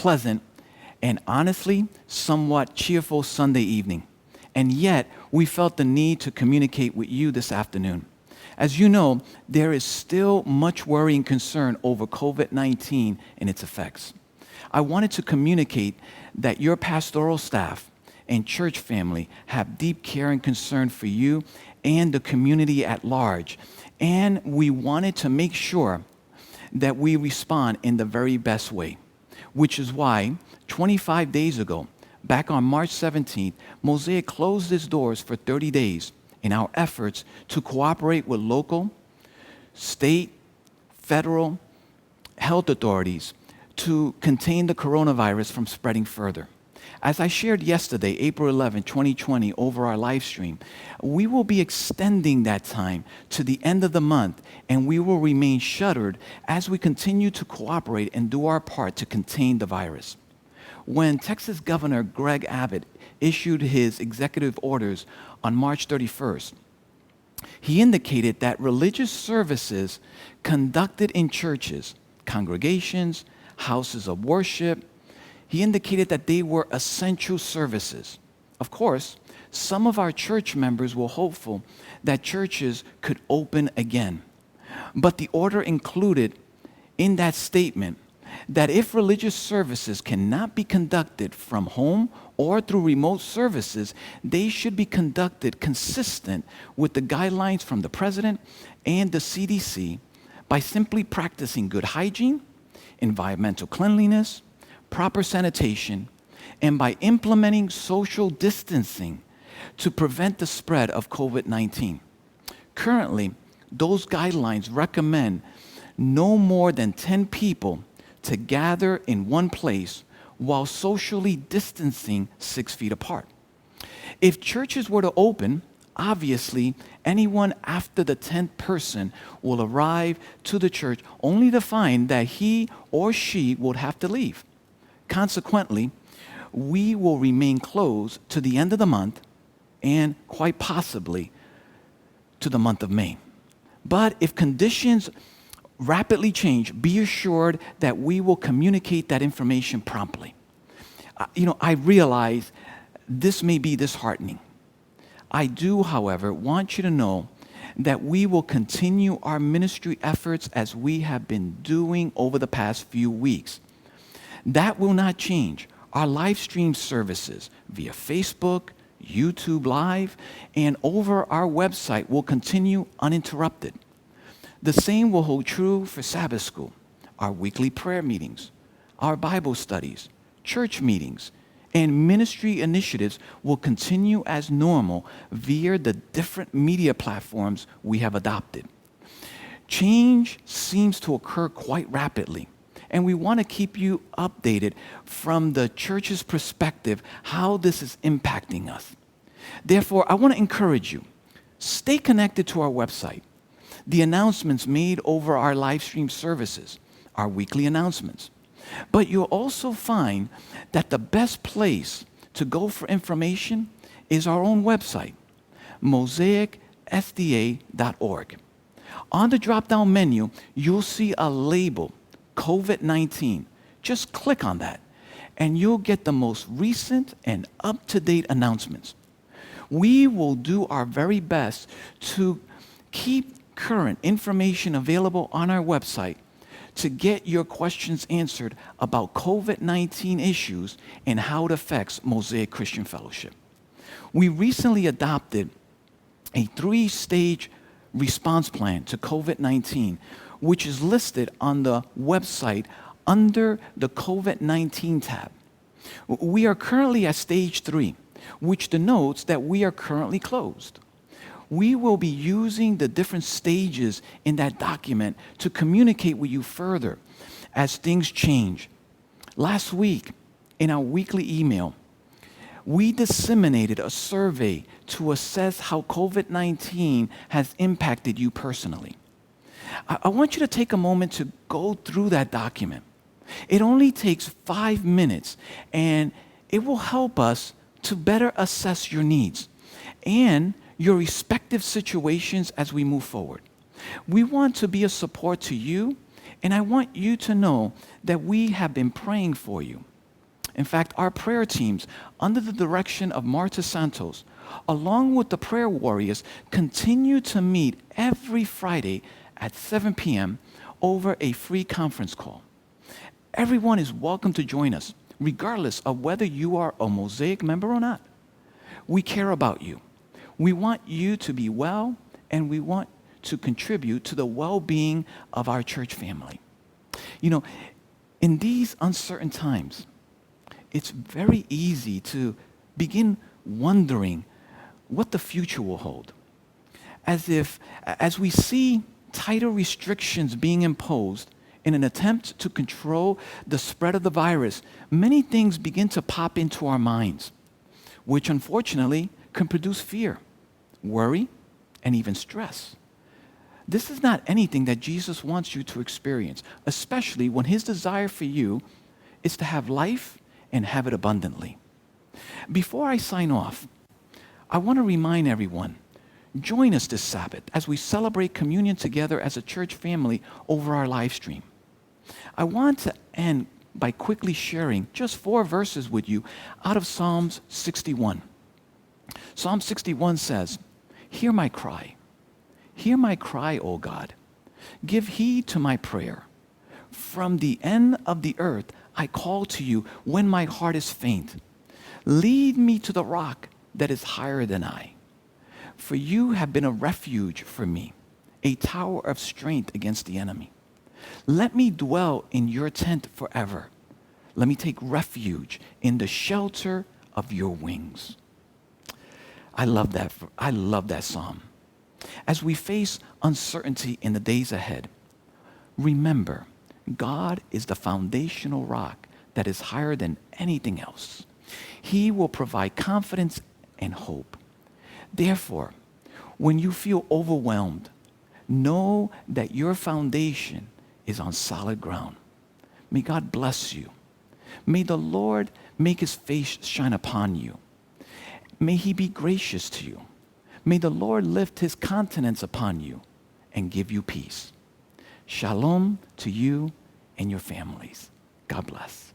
pleasant, and honestly, somewhat cheerful Sunday evening. And yet, we felt the need to communicate with you this afternoon. As you know, there is still much worry and concern over COVID-19 and its effects. I wanted to communicate that your pastoral staff and church family have deep care and concern for you and the community at large. And we wanted to make sure that we respond in the very best way, which is why 25 days ago, back on March 17th, Mosaic closed its doors for 30 days in our efforts to cooperate with local, state, federal health authorities to contain the coronavirus from spreading further. As I shared yesterday, April 11, 2020, over our live stream, we will be extending that time to the end of the month, and we will remain shuttered as we continue to cooperate and do our part to contain the virus. When Texas Governor Greg Abbott issued his executive orders on March 31st, he indicated that religious services conducted in churches, congregations, houses of worship, he indicated that they were essential services. Of course, some of our church members were hopeful that churches could open again. But the order included in that statement that if religious services cannot be conducted from home or through remote services, they should be conducted consistent with the guidelines from the President and the CDC by simply practicing good hygiene, environmental cleanliness, proper sanitation, and by implementing social distancing to prevent the spread of COVID-19. Currently, those guidelines recommend no more than 10 people to gather in one place while socially distancing 6 feet apart. If churches were to open, obviously, anyone after the 10th person will arrive to the church only to find that he or she would have to leave. Consequently, we will remain closed to the end of the month and quite possibly to the month of May. But if conditions rapidly change, be assured that we will communicate that information promptly. I realize this may be disheartening. I do, however, want you to know that we will continue our ministry efforts as we have been doing over the past few weeks. That will not change. Our live stream services via Facebook, YouTube Live, and over our website will continue uninterrupted. The same will hold true for Sabbath school, our weekly prayer meetings, our Bible studies, church meetings, and ministry initiatives will continue as normal via the different media platforms we have adopted. Change seems to occur quite rapidly, and we want to keep you updated from the church's perspective how this is impacting us. Therefore, I want to encourage you, stay connected to our website. The announcements made over our live stream services, our weekly announcements. But you'll also find that the best place to go for information is our own website, mosaicsda.org. On the drop-down menu, you'll see a label, COVID-19. Just click on that, and you'll get the most recent and up-to-date announcements. We will do our very best to keep current information available on our website to get your questions answered about COVID-19 issues and how it affects Mosaic Christian Fellowship. We recently adopted a 3-stage response plan to COVID-19, which is listed on the website under the COVID-19 tab. We are currently at stage 3, which denotes that we are currently closed. We will be using the different stages in that document to communicate with you further as things change. Last week, in our weekly email, we disseminated a survey to assess how COVID-19 has impacted you personally. I want you to take a moment to go through that document. It only takes 5 minutes, and it will help us to better assess your needs and your respective situations as we move forward. We want to be a support to you, and I want you to know that we have been praying for you. In fact, our prayer teams, under the direction of Marta Santos, along with the prayer warriors, continue to meet every Friday at 7 p.m. over a free conference call. Everyone is welcome to join us, regardless of whether you are a Mosaic member or not. We care about you. We want you to be well, and we want to contribute to the well-being of our church family. You know, in these uncertain times, it's very easy to begin wondering what the future will hold. As we see tighter restrictions being imposed in an attempt to control the spread of the virus, many things begin to pop into our minds, which unfortunately can produce fear, worry, and even stress. This is not anything that Jesus wants you to experience, especially when his desire for you is to have life and have it abundantly. Before I sign off, I want to remind everyone, join us this Sabbath as we celebrate communion together as a church family over our live stream. I want to end by quickly sharing just 4 verses with you out of Psalms 61. Psalm 61 says, "Hear my cry. Hear my cry, O God. Give heed to my prayer. From the end of the earth I call to you when my heart is faint. Lead me to the rock that is higher than I. For you have been a refuge for me, a tower of strength against the enemy. Let me dwell in your tent forever. Let me take refuge in the shelter of your wings." I love that psalm. As we face uncertainty in the days ahead, remember, God is the foundational rock that is higher than anything else. He will provide confidence and hope. Therefore, when you feel overwhelmed, know that your foundation is on solid ground. May God bless you. May the Lord make his face shine upon you. May he be gracious to you. May the Lord lift his countenance upon you and give you peace. Shalom to you and your families. God bless.